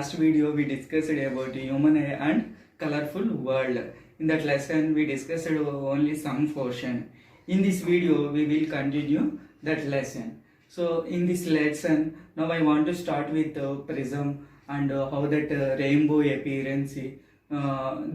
last video we discussed about human eye and colorful world. In that lesson we discussed only some portion. In this video we will continue that lesson. So in this lesson now I want to start with prism and how that rainbow appearance.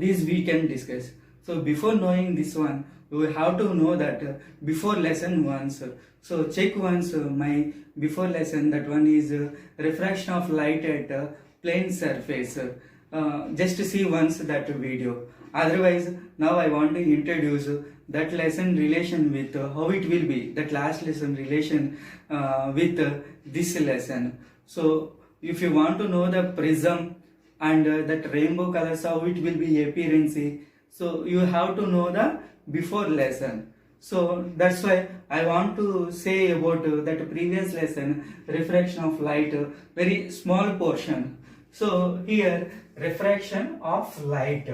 This we can discuss. So before knowing this one, we have to know that before lesson once. So check once my before lesson, that one is refraction of light at plane surface. Just see once that video. Otherwise, now I want to introduce that lesson relation with how it will be, that last lesson relation with this lesson. So if you want to know the prism and that rainbow colors, how it will be appearance, so you have to know the before lesson. So that's why I want to say about that previous lesson, refraction of light, very small portion. So here refraction of light.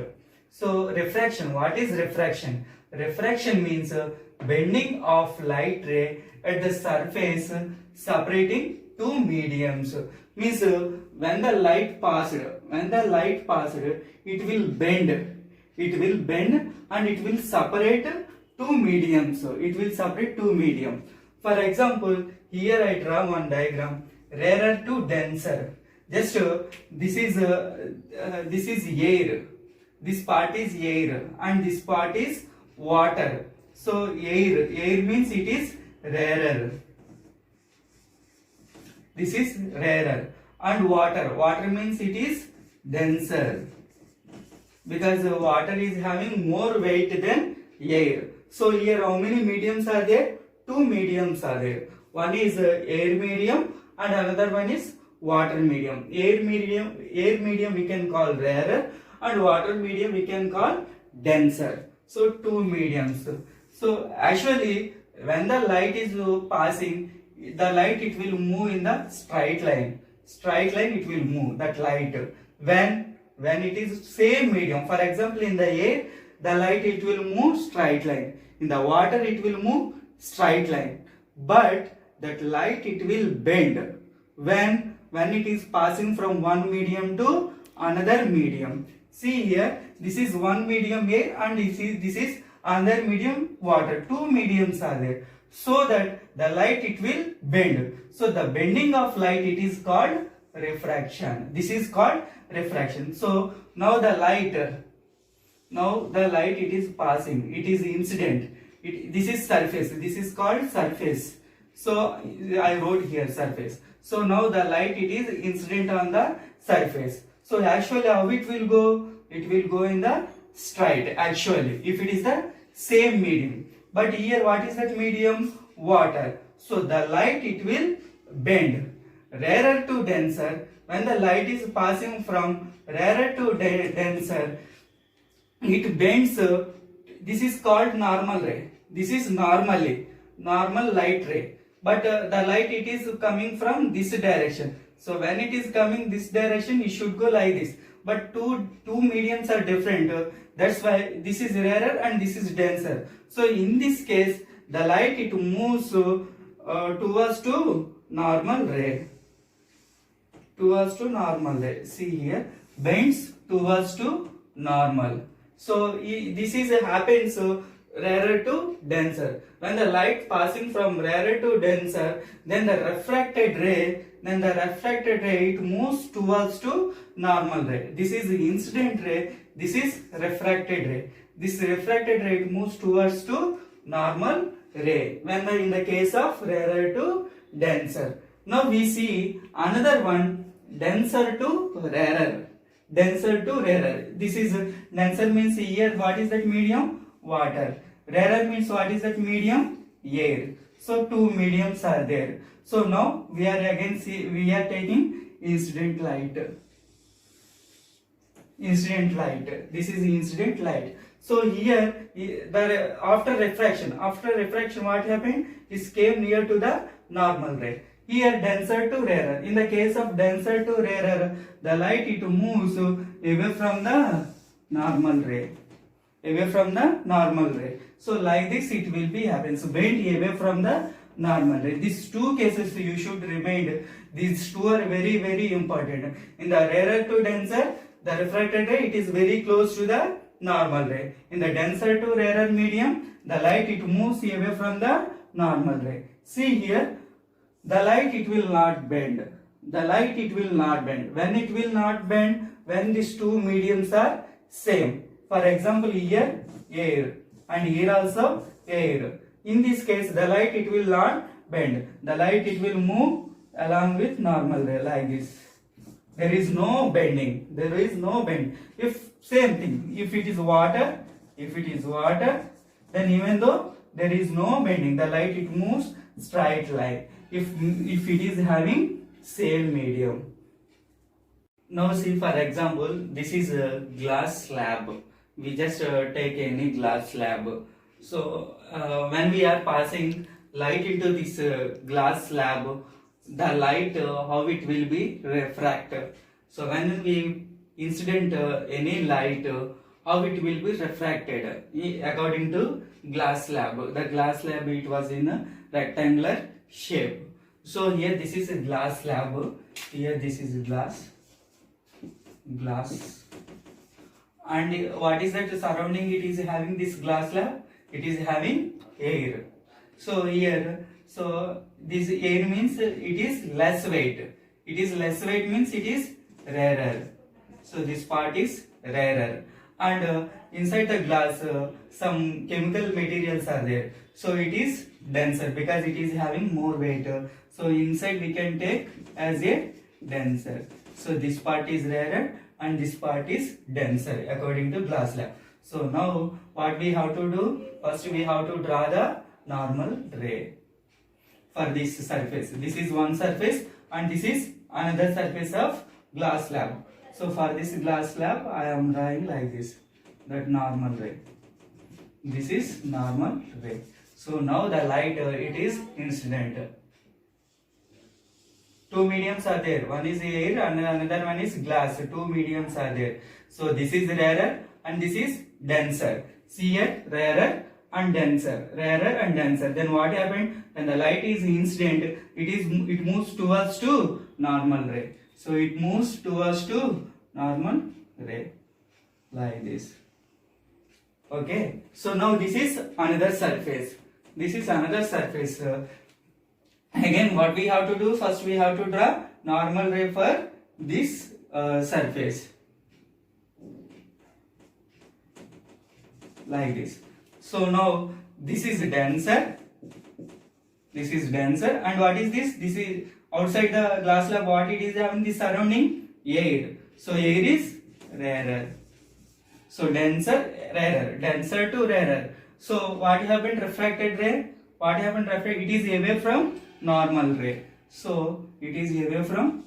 So refraction, what is refraction? Refraction means bending of light ray at the surface separating two mediums. Means when the light passed, it will bend and it will separate two mediums. It will separate two medium. For example, here I draw one diagram, rarer to denser. Just this is air. This part is air and this part is water. So air means it is rarer. This is rarer. And water means it is denser, because water is having more weight than air. So here how many mediums are there? Two mediums are there. One is air medium and another one is water medium. Air medium we can call rarer and water medium we can call denser. So two mediums. So actually when the light is passing, the light it will move in the straight line. Straight line it will move, that light. When it is same medium, for example in the air, the light it will move straight line. In the water it will move straight line. But that light it will bend when it is passing from one medium to another medium. See here, this is one medium air and this is another medium water. Two mediums are there. So that the light it will bend. So the bending of light it is called refraction. This is called refraction. So now the light it is passing, it is incident. This is surface, this is called surface. So I wrote here surface. So now the light it is incident on the surface. So actually how it will go? It will go in the straight actually, if it is the same medium. But here what is that medium? Water. So the light it will bend. Rarer to denser, when the light is passing from rarer to denser, it bends. This is called normal ray. This is normal light ray. But the light it is coming from this direction. So when it is coming this direction, it should go like this. But two mediums are different. That's why this is rarer and this is denser. So in this case, the light it moves towards to normal ray. See here, bends towards to normal. So this is happens rarer to denser. When the light passing from rarer to denser, then the refracted ray it moves towards to normal ray. This is the incident ray. This is refracted ray. This refracted ray it moves towards to normal ray. When in the case of rarer to denser. Now we see another one, denser to rarer. Denser to rarer. This is denser means here what is that medium? Water. Rarer means what is that medium? Air. So two mediums are there. So now we are taking incident light. This is incident light. So here after refraction what happened? It came near to the normal ray. Here denser to rarer. In the case of denser to rarer, the light it moves away from the normal ray. So like this it will be happen. So bend away from the normal ray. These two cases you should remind. These two are very, very important. In the rarer to denser, the refracted ray, it is very close to the normal ray. In the denser to rarer medium, the light it moves away from the normal ray. See here, the light it will not bend. The light it will not bend. When it will not bend, when these two mediums are same. For example, here air and here also air. In this case, the light it will not bend. The light it will move along with normal ray like this. There is no bending. There is no bend. If same thing, if it is water, then even though there is no bending, the light it moves straight line. If it is having same medium. Now see, for example, this is a glass slab. We just take any glass slab. So when we are passing light into this glass slab, the light how it will be refracted. So when we incident any light, how it will be refracted according to glass slab. The glass slab it was in a rectangular shape. So here this is a glass slab. Here this is glass. And what is that surrounding? It is having this glass slab. It is having air. So here, so this air means it is less weight. It is less weight means it is rarer. So this part is rarer. And inside the glass, some chemical materials are there. So it is denser because it is having more weight. So inside we can take as a denser. So this part is rarer and this part is denser according to glass slab. So now what we have to do? First we have to draw the normal ray for this surface. This is one surface and this is another surface of glass slab. So for this glass slab I am drawing like this, that normal ray. This is normal ray. So now the light it is incident. Two mediums are there. One is air and another one is glass. Two mediums are there. So this is rarer and this is denser. See here, rarer and denser. Rarer and denser. Then what happened? When the light is incident, it moves towards to normal ray. So it moves towards to normal ray like this. Okay. So now this is another surface. This is another surface. Again, what we have to do? First, we have to draw normal ray for this surface, like this. So now this is denser. This is denser, and what is this? This is outside the glass slab. What it is having? The surrounding air. So air is rarer. So denser, rarer, denser to rarer. So what happened? Refracted ray. What happened? Refracted. It is away from normal ray. So it is away from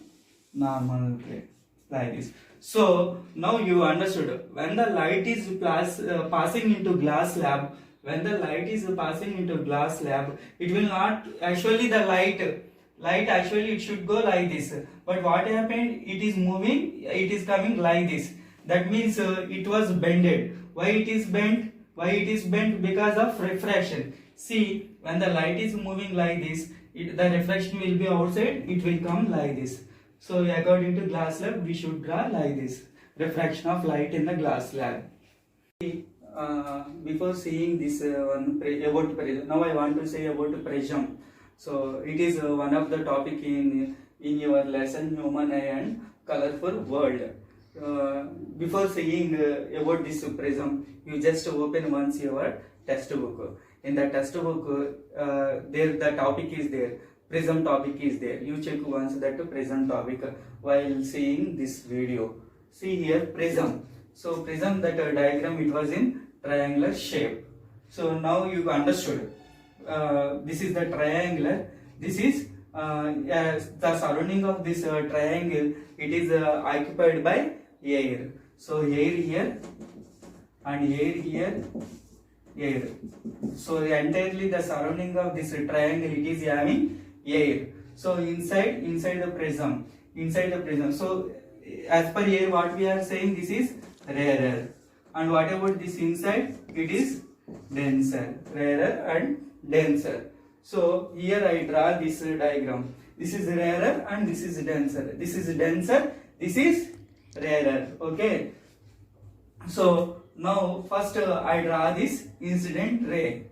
normal ray like this. So now you understood, when the light is passing into glass slab, when the light is passing into glass slab, it will not actually the light actually it should go like this. But what happened? It is moving. It is coming like this. That means it was bended. Why it is bent? Why it is bent? Because of refraction. See, when the light is moving like this, the reflection will be outside, it will come like this. So according to glass slab, we should draw like this, refraction of light in the glass slab. Before seeing this one about prism, now I want to say about prism. So it is one of the topic in your lesson, human eye and colorful world. Before saying about this prism, you just open once your textbook. In the textbook, there the topic is there, prism topic is there. You check once that prism topic while seeing this video. See here, prism. So prism, that diagram, it was in triangular shape. So now you understood. This is the triangular. This is the surrounding of this triangle. It is occupied by air. So air here and air here. Air. So entirely the surrounding of this triangle, it is having air. So inside the prism. So as per air, what we are saying, this is rarer. And what about this inside? It is denser. Rarer and denser. So here I draw this diagram. This is rarer and this is denser. This is denser, this is rarer. Okay. So now first I draw this incident ray.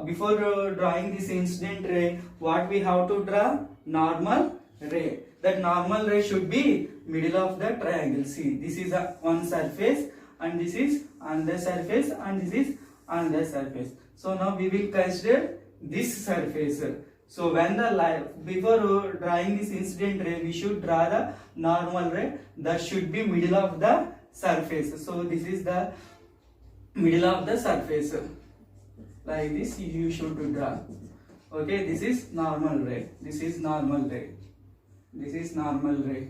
Before drawing this incident ray, what we have to draw? Normal ray. That normal ray should be middle of the triangle. See, this is one surface and this is another surface and this is another surface. So now we will consider this surface. So when the light, before drawing this incident ray, we should draw the normal ray that should be middle of the surface. So this is the middle of the surface. Like this you should draw. Okay, this is normal ray. This is normal ray. This is normal ray.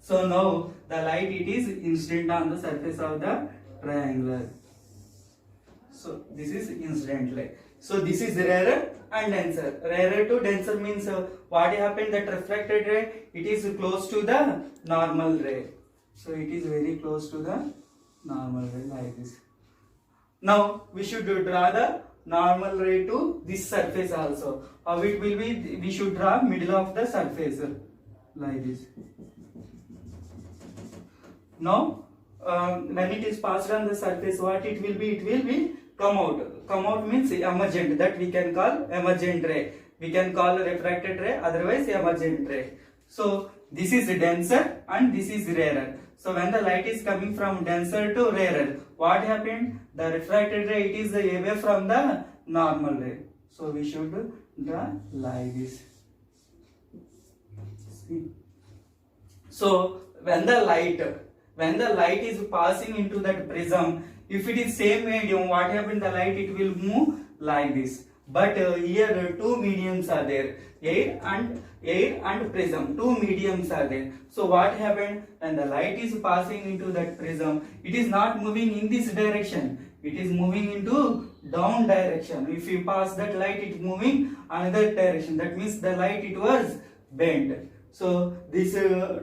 So now the light it is incident on the surface of the triangular. So this is incident light. So this is rarer and denser. Rarer to denser means what happened, that refracted ray it is close to the normal ray. So it is very close to the normal ray like this. Now we should draw the normal ray to this surface also. How it will be? We should draw middle of the surface like this. Now when it is passed on the surface, what it will be? It will be come out. Come out means emergent, that we can call emergent ray. We can call refracted ray, otherwise emergent ray. So this is denser and this is rarer. So when the light is coming from denser to rarer, what happened? The refracted ray it is away from the normal ray. So we should draw like this. See. So when the light is passing into that prism, if it is same medium, what happened? The light it will move like this. But here two mediums are there, air and prism. Two mediums are there. So what happened? When the light is passing into that prism, it is not moving in this direction. It is moving into down direction. If you pass that light, it is moving another direction. That means the light it was bent. So this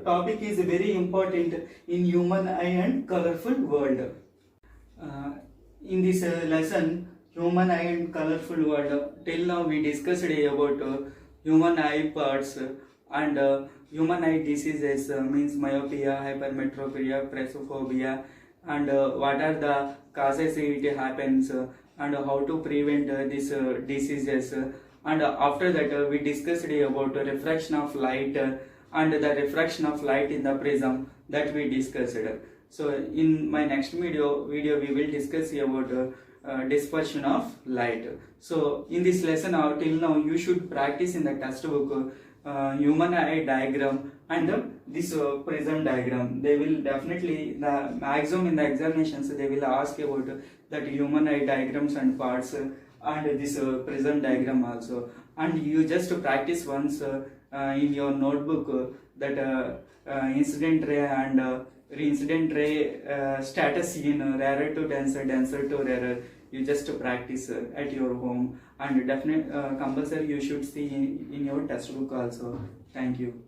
topic is very important in human eye and colorful world. In this lesson, human eye and colorful world, till now we discussed about human eye parts and human eye diseases, means myopia, hypermetropia, presbyopia, and what are the causes it happens, and how to prevent these diseases. And after that we discussed about refraction of light and the refraction of light in the prism, that we discussed. So in my next video we will discuss about dispersion of light. So in this lesson till now you should practice in the textbook human eye diagram and this prism diagram. They will definitely, the maximum in the examinations they will ask about that human eye diagrams and parts and this prism diagram also. And you just practice once in your notebook that incident ray and incident ray status in rarer to denser, denser to rarer. You just practice at your home, and definitely compulsory you should see in your textbook also. Thank you.